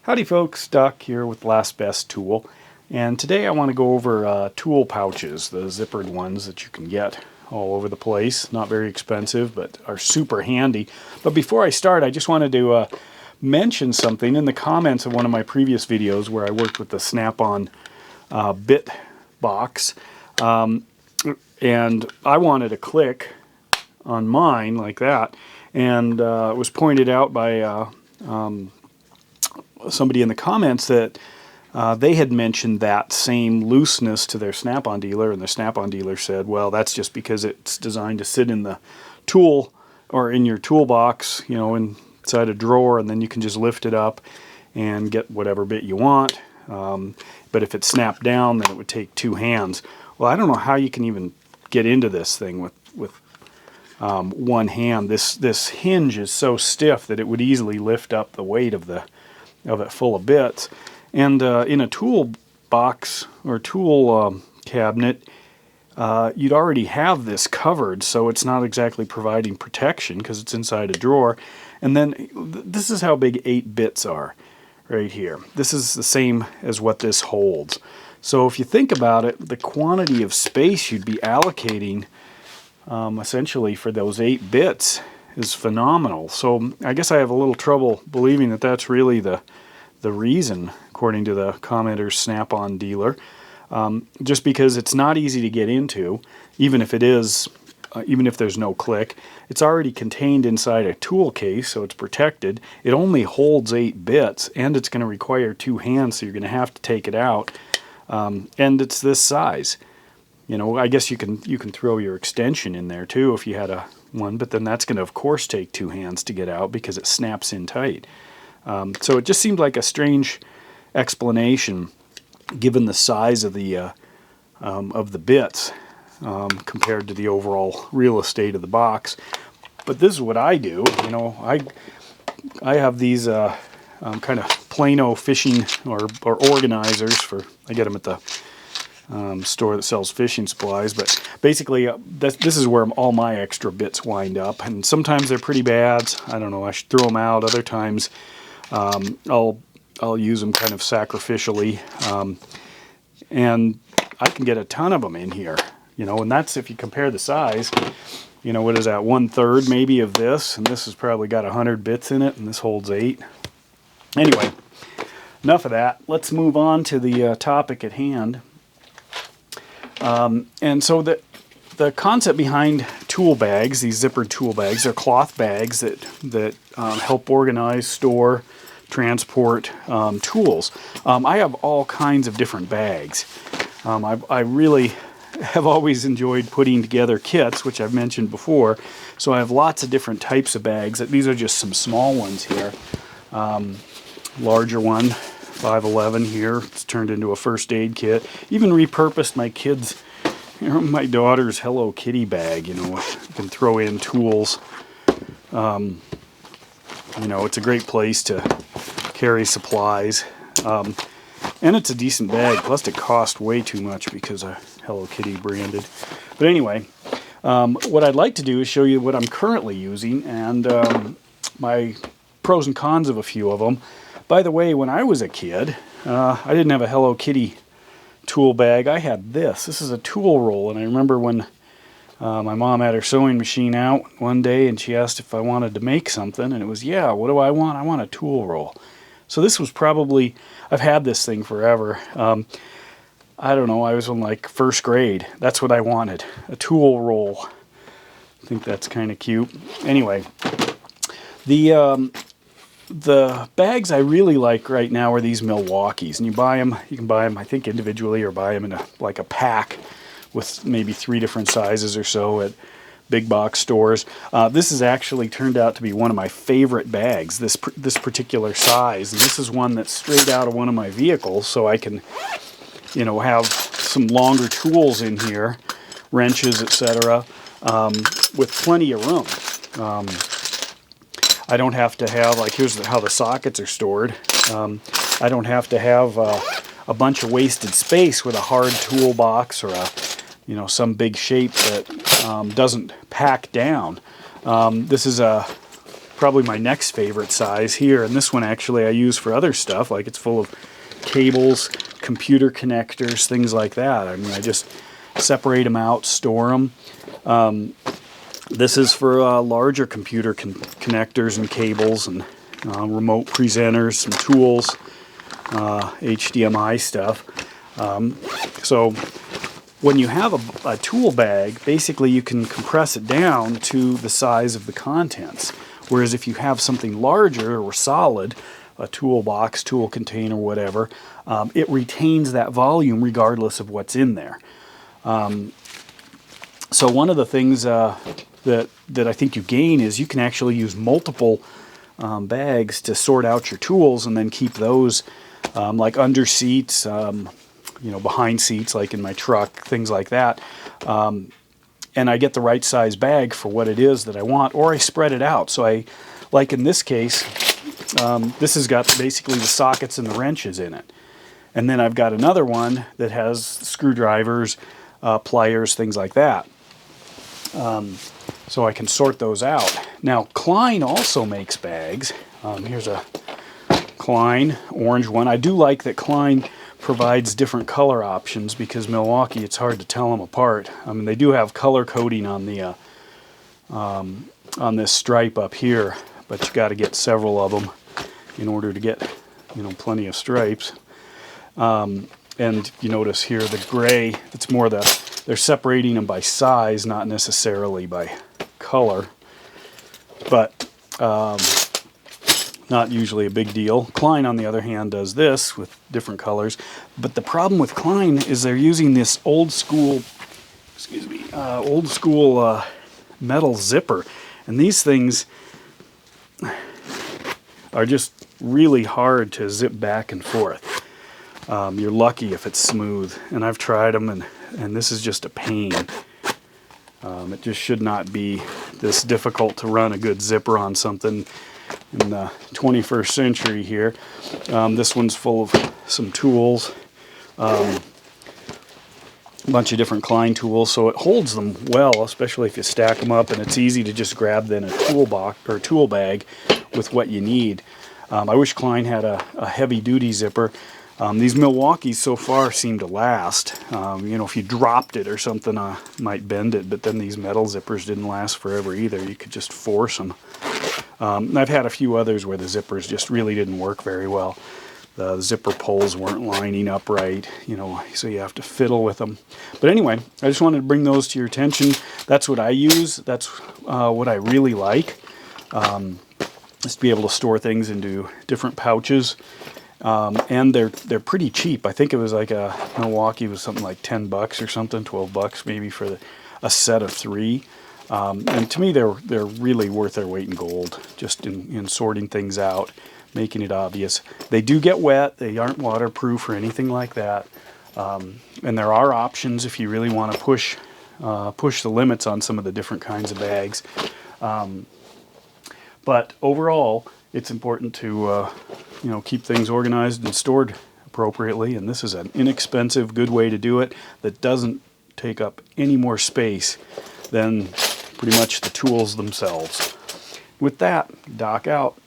Howdy folks, Doc here with Last Best Tool, and today I want to go over tool pouches, the zippered ones that you can get all over the place. Not very expensive, but are super handy. But before I start, I just wanted to mention something in the comments of one of my previous videos where I worked with the Snap-on bit box, and I wanted a click on mine like that, and it was pointed out by somebody in the comments that they had mentioned that same looseness to their Snap-on dealer, and the Snap-on dealer said, well, that's just because it's designed to sit in the tool or in your toolbox, you know, inside a drawer, and then you can just lift it up and get whatever bit you want. But if it's snapped down, then it would take two hands. Well, I don't know how you can even get into this thing with one hand. This hinge is so stiff that it would easily lift up the weight of it full of bits. And in a tool box or tool cabinet, you'd already have this covered, so it's not exactly providing protection because it's inside a drawer. And then this is how big 8 bits are right here. This is the same as what this holds. So if you think about it, the quantity of space you'd be allocating essentially for those 8 bits is phenomenal. So I guess I have a little trouble believing that that's really the reason, according to the commenter's Snap-on dealer. Just because it's not easy to get into, even if it is, even if there's no click. It's already contained inside a tool case, so it's protected. It only holds 8 bits, and it's going to require 2 hands, so you're going to have to take it out. And it's this size. You know, I guess you can throw your extension in there too if you had one, but then that's going to, of course, take 2 hands to get out because it snaps in tight. So it just seemed like a strange explanation, given the size of the bits compared to the overall real estate of the box. But this is what I do. You know, I have these kind of Plano fishing or organizers for. I get them at the store that sells fishing supplies, but basically this is where all my extra bits wind up, and sometimes they're pretty bad. I don't know, I should throw them out. Other times I'll use them kind of sacrificially, and I can get a ton of them in here, you know, and that's if you compare the size. You know, what is that, 1/3 maybe of this, and this has probably got 100 bits in it, and this holds 8. Anyway, enough of that. Let's move on to the topic at hand. And so the concept behind tool bags, these zippered tool bags, are cloth bags that help organize, store, transport tools. I have all kinds of different bags. I really have always enjoyed putting together kits, which I've mentioned before. So I have lots of different types of bags. These are just some small ones here. Larger one, 511 here. It's turned into a first aid kit. Even repurposed my kids, you know, my daughter's Hello Kitty bag. You know, you can throw in tools. You know, it's a great place to carry supplies. And it's a decent bag. Plus, it cost way too much because of Hello Kitty branded. But anyway, what I'd like to do is show you what I'm currently using and my pros and cons of a few of them. By the way, when I was a kid, I didn't have a Hello Kitty tool bag. I had this. This is a tool roll, and I remember when my mom had her sewing machine out one day, and she asked if I wanted to make something, and it was, yeah, what do I want? I want a tool roll. So this was probably, I've had this thing forever. I don't know, I was in like first grade. That's what I wanted, a tool roll. I think that's kind of cute. Anyway, the bags I really like right now are these Milwaukees, and you can buy them I think individually or buy them in like a pack with maybe 3 different sizes or so at big box stores. This has actually turned out to be one of my favorite bags, this particular size, and this is one that's straight out of one of my vehicles, so I can, you know, have some longer tools in here, wrenches, etc., with plenty of room. I don't have to have, like, here's how the sockets are stored. I don't have to have a bunch of wasted space with a hard toolbox or some big shape that doesn't pack down. This is a probably my next favorite size here. And this one actually I use for other stuff, like it's full of cables, computer connectors, things like that. I mean, I just separate them out, store them. This is for larger computer connectors and cables and remote presenters, some tools, HDMI stuff. So when you have a tool bag, basically you can compress it down to the size of the contents. Whereas if you have something larger or solid, a toolbox, tool container, whatever, it retains that volume regardless of what's in there. So one of the things that I think you gain is you can actually use multiple bags to sort out your tools and then keep those like under seats, you know, behind seats like in my truck, things like that. And I get the right size bag for what it is that I want, or I spread it out. So I, like in this case, this has got basically the sockets and the wrenches in it. And then I've got another one that has screwdrivers, pliers, things like that. So I can sort those out. Now, Klein also makes bags. Here's a Klein orange one. I do like that Klein provides different color options because Milwaukee, it's hard to tell them apart. I mean, they do have color coding on the on this stripe up here, but you got to get several of them in order to get, you know, plenty of stripes. And you notice here the gray, it's more they're separating them by size, not necessarily by color, but not usually a big deal. Klein, on the other hand, does this with different colors. But the problem with Klein is they're using this old school, metal zipper. And these things are just really hard to zip back and forth. You're lucky if it's smooth. And I've tried them, and this is just a pain. It just should not be this difficult to run a good zipper on something in the 21st century here. This one's full of some tools, a bunch of different Klein tools, so it holds them well, especially if you stack them up, and it's easy to just grab then a toolbox or a tool bag with what you need. I wish Klein had a heavy-duty zipper. These Milwaukees so far seem to last. You know, if you dropped it or something, might bend it, but then these metal zippers didn't last forever either. You could just force them. I've had a few others where the zippers just really didn't work very well. The zipper poles weren't lining up right, you know, so you have to fiddle with them. But anyway, I just wanted to bring those to your attention. That's what I use. That's what I really like, is to be able to store things into different pouches. And they're pretty cheap. I think it was like a Milwaukee was something like $10 or something, $12 maybe for a set of 3. And to me, they're really worth their weight in gold, just in sorting things out, making it obvious. They do get wet. They aren't waterproof or anything like that. And there are options if you really want to push the limits on some of the different kinds of bags. But overall, it's important to you know, keep things organized and stored appropriately. And this is an inexpensive, good way to do it that doesn't take up any more space than pretty much the tools themselves. With that, Doc out.